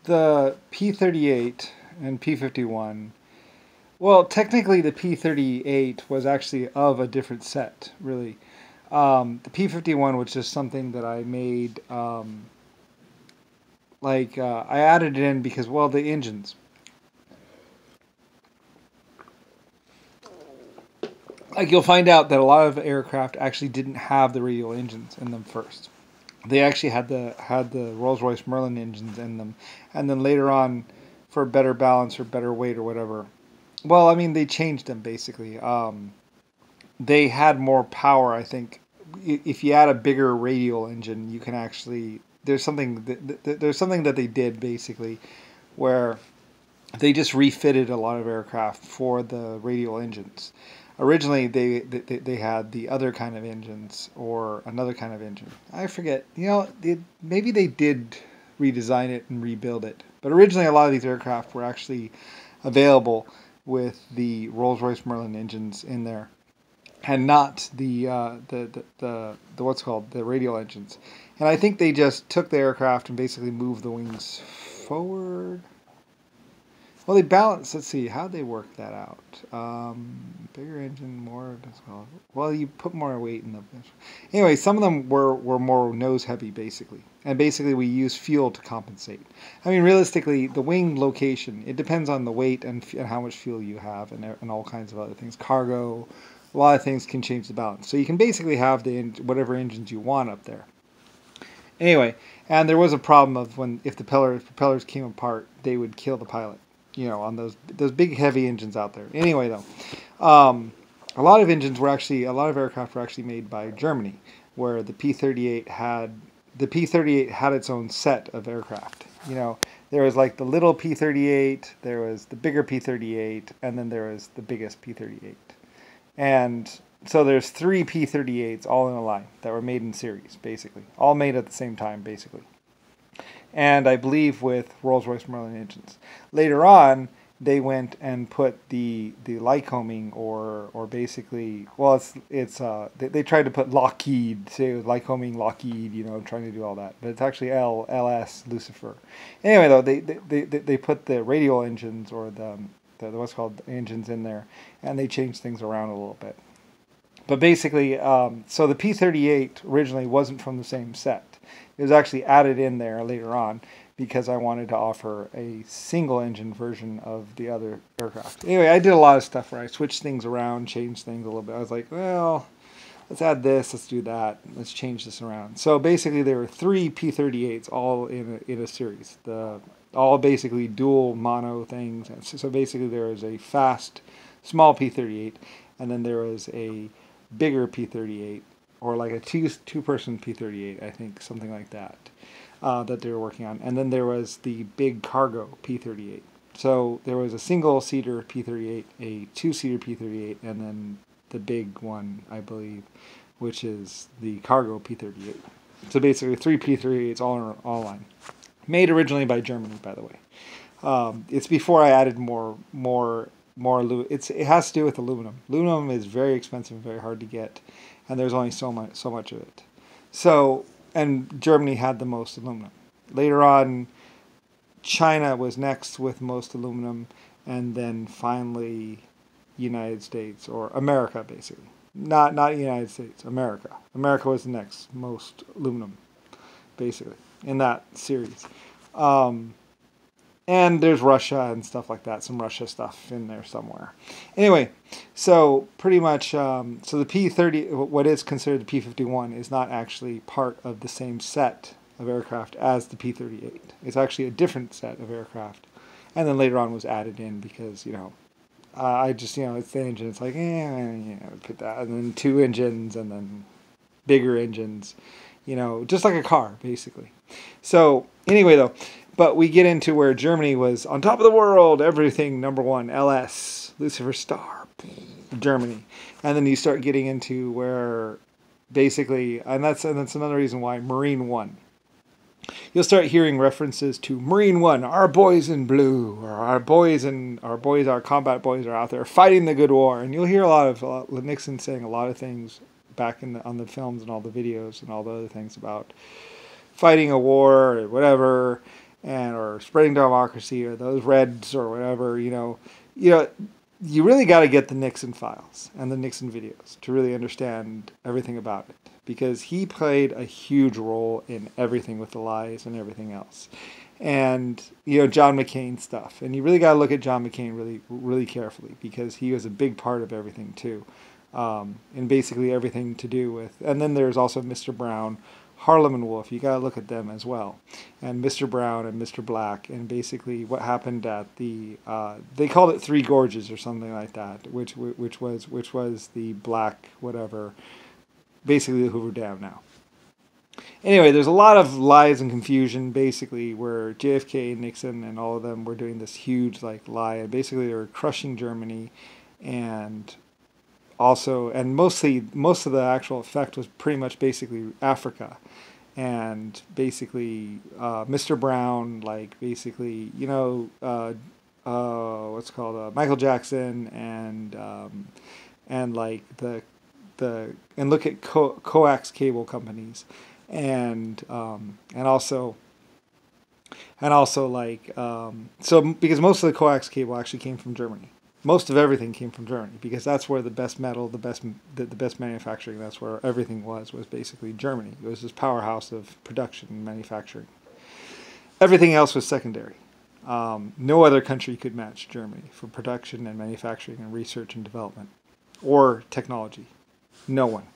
The P-38 and P-51. Well, technically, the P-38 was actually of a different set, really. The P-51 was just something that I made. I added it in because, well, the engines. Like you'll find out that a lot of aircraft actually didn't have the radial engines in them first. They actually had the Rolls-Royce Merlin engines in them, and then later on, for better balance or better weight or whatever. Well, I mean, they changed them basically. They had more power, I think. If you add a bigger radial engine, you can actually. There's something that they did basically, where they just refitted a lot of aircraft for the radial engines. Originally, they had the other kind of engines or another kind of engine. I forget. Maybe they did redesign it and rebuild it. But originally, a lot of these aircraft were actually available with the Rolls-Royce Merlin engines in there, and not the what's called the radial engines. And I think they just took the aircraft and basically moved the wings forward. Well, they balance. Let's see how they work that out. Bigger engine, more. Well, you put more weight in the. Anyway, some of them were more nose heavy, basically, and basically we use fuel to compensate. I mean, realistically, the wing location it depends on the weight and how much fuel you have and all kinds of other things. Cargo, a lot of things can change the balance. So you can basically have whatever engines you want up there. Anyway, and there was a problem of if the propellers came apart, they would kill the pilot. On those big heavy engines out there. Anyway, though, a lot of aircraft were actually made by Germany, where the P-38 had its own set of aircraft. There was like the little P-38, there was the bigger P-38, and then there was the biggest P-38. And so there's three P-38s all in a line that were made in series, basically, all made at the same time, basically. And I believe with Rolls-Royce Merlin engines. Later on, they went and put the Lycoming or basically, well, they tried to put Lockheed, say Lycoming Lockheed, trying to do all that, but it's actually LS Lucifer. Anyway, though, they put the radial engines or the what's called engines in there, and they changed things around a little bit. But basically, so the P-38 originally wasn't from the same set. It was actually added in there later on because I wanted to offer a single engine version of the other aircraft. Anyway, I did a lot of stuff where I switched things around, changed things a little bit. I was like, well, let's add this, let's do that, let's change this around. So basically there were three P-38s all in a series. All basically dual mono things. So basically there was a fast, small P-38, and then there was a bigger P-38, or like a two-person P-38, I think, something like that, that they were working on. And then there was the big cargo P-38. So there was a single-seater P-38, a two-seater P-38, and then the big one, I believe, which is the cargo P-38. So basically three P-38s all line. Made originally by Germany, by the way. It's before I added more it has to do with aluminum. Aluminum is very expensive and very hard to get, and there's only so much of it. So, and Germany had the most aluminum. Later on, China was next with most aluminum, and then finally United States, or America, basically. Not United States, America. America was the next most aluminum, basically, in that series. And there's Russia and stuff like that, some Russia stuff in there somewhere. Anyway, so pretty much, so the P-30, what is considered the P-51, is not actually part of the same set of aircraft as the P-38. It's actually a different set of aircraft. And then later on was added in because, I just, it's the engine. It's like, put that. And then two engines and then bigger engines, just like a car, basically. So anyway, though, but we get into where Germany was on top of the world, everything, number one, LS, Lucifer Star, Germany. And then you start getting into where basically, and that's another reason why Marine One. You'll start hearing references to Marine One, our boys in blue, or our combat boys are out there fighting the good war. And you'll hear a lot of Nixon saying a lot of things back on the films and all the videos and all the other things about fighting a war or whatever. and or spreading democracy or those Reds or whatever, you really got to get the Nixon files and the Nixon videos to really understand everything about it, because he played a huge role in everything with the lies and everything else. And John McCain stuff, and you really got to look at John McCain really, really carefully, because he was a big part of everything too, and basically everything to do with. And then there's also Mr. Brown, Harlem and Wolf. You got to look at them as well, and Mr. Brown and Mr. Black, and basically what happened at the they called it Three Gorges or something like that, which was the Black whatever, basically the Hoover Dam now. Anyway, there's a lot of lies and confusion, basically, where JFK, Nixon, and all of them were doing this huge lie, and basically they were crushing Germany, and also, and most of the actual effect was pretty much basically Africa, and basically Mr. Brown, basically what's called Michael Jackson, and and look at coax cable companies. And also so because most of the coax cable actually came from Germany. Most of everything came from Germany, because that's where the best metal, the best manufacturing, that's where everything was basically Germany. It was this powerhouse of production and manufacturing. Everything else was secondary. No other country could match Germany for production and manufacturing and research and development or technology. No one.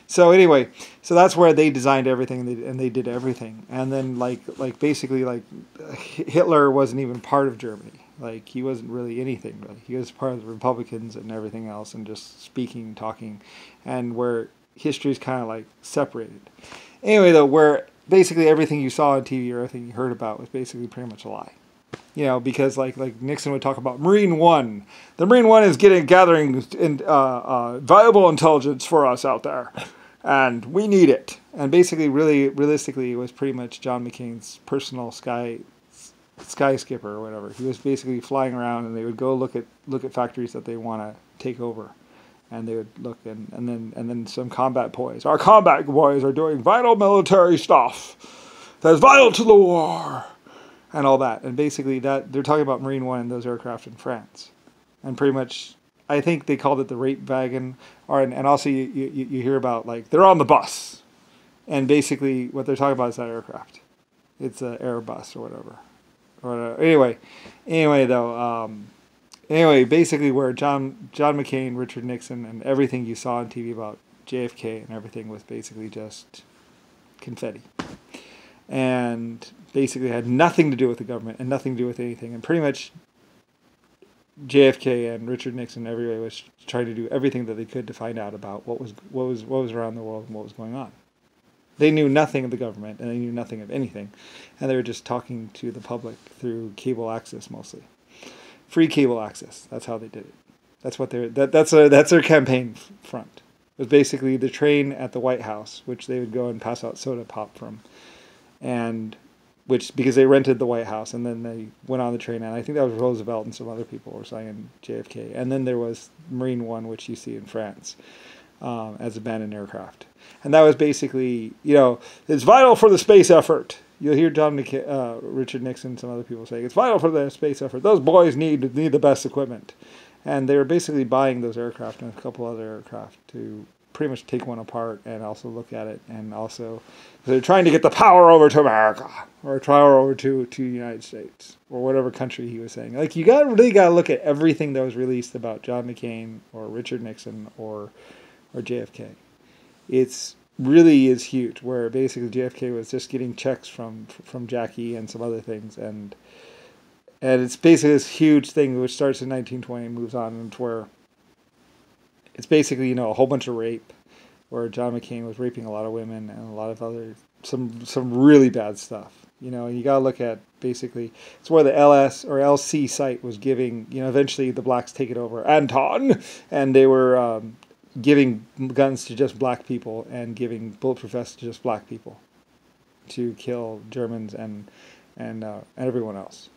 So anyway, so that's where they designed everything, and they did everything. And then basically Hitler wasn't even part of Germany. He wasn't really anything really. He was part of the Republicans and everything else, and just speaking, talking, and where history is kind of separated. Anyway, though, where basically everything you saw on TV or everything you heard about was basically pretty much a lie. Because Nixon would talk about Marine One. The Marine One is gathering valuable intelligence for us out there, and we need it. And basically, really, realistically, it was pretty much John McCain's personal sky skipper or whatever. He was basically flying around, and they would go look at factories that they want to take over, and they would look, and then some combat boys. Our combat boys are doing vital military stuff that's vital to the war. And all that, and basically that they're talking about Marine One and those aircraft in France, and pretty much, I think they called it the rape wagon, and also you hear about they're on the bus, and basically what they're talking about is that aircraft, it's an Airbus or whatever. Anyway though, basically where John McCain, Richard Nixon, and everything you saw on TV about JFK and everything was basically just confetti. And basically had nothing to do with the government and nothing to do with anything. And pretty much JFK and Richard Nixon everybody was trying to do everything that they could to find out about what was around the world and what was going on. They knew nothing of the government, and they knew nothing of anything. And they were just talking to the public through cable access mostly. Free cable access. That's how they did it. That's what that's their campaign front. It was basically the train at the White House, which they would go and pass out soda pop from. And because they rented the White House, and then they went on the train, and I think that was Roosevelt and some other people were saying JFK. And then there was Marine One, which you see in France, as abandoned aircraft. And that was basically, it's vital for the space effort. You'll hear Richard Nixon and some other people saying, it's vital for the space effort. Those boys need the best equipment. And they were basically buying those aircraft and a couple other aircraft to pretty much take one apart and also look at it, and also they're trying to get the power over to America or power over to the United States or whatever country he was saying. You really got to look at everything that was released about John McCain or Richard Nixon or JFK. It's really is huge. Where basically JFK was just getting checks from Jackie and some other things, and it's basically this huge thing which starts in 1920 and moves on into where it's basically, a whole bunch of rape, where John McCain was raping a lot of women and a lot of other, some really bad stuff. And you got to look at basically, it's where the LS or LC site was giving, eventually the blacks take it over, Anton, and they were giving guns to just black people and giving bulletproof vests to just black people to kill Germans and everyone else.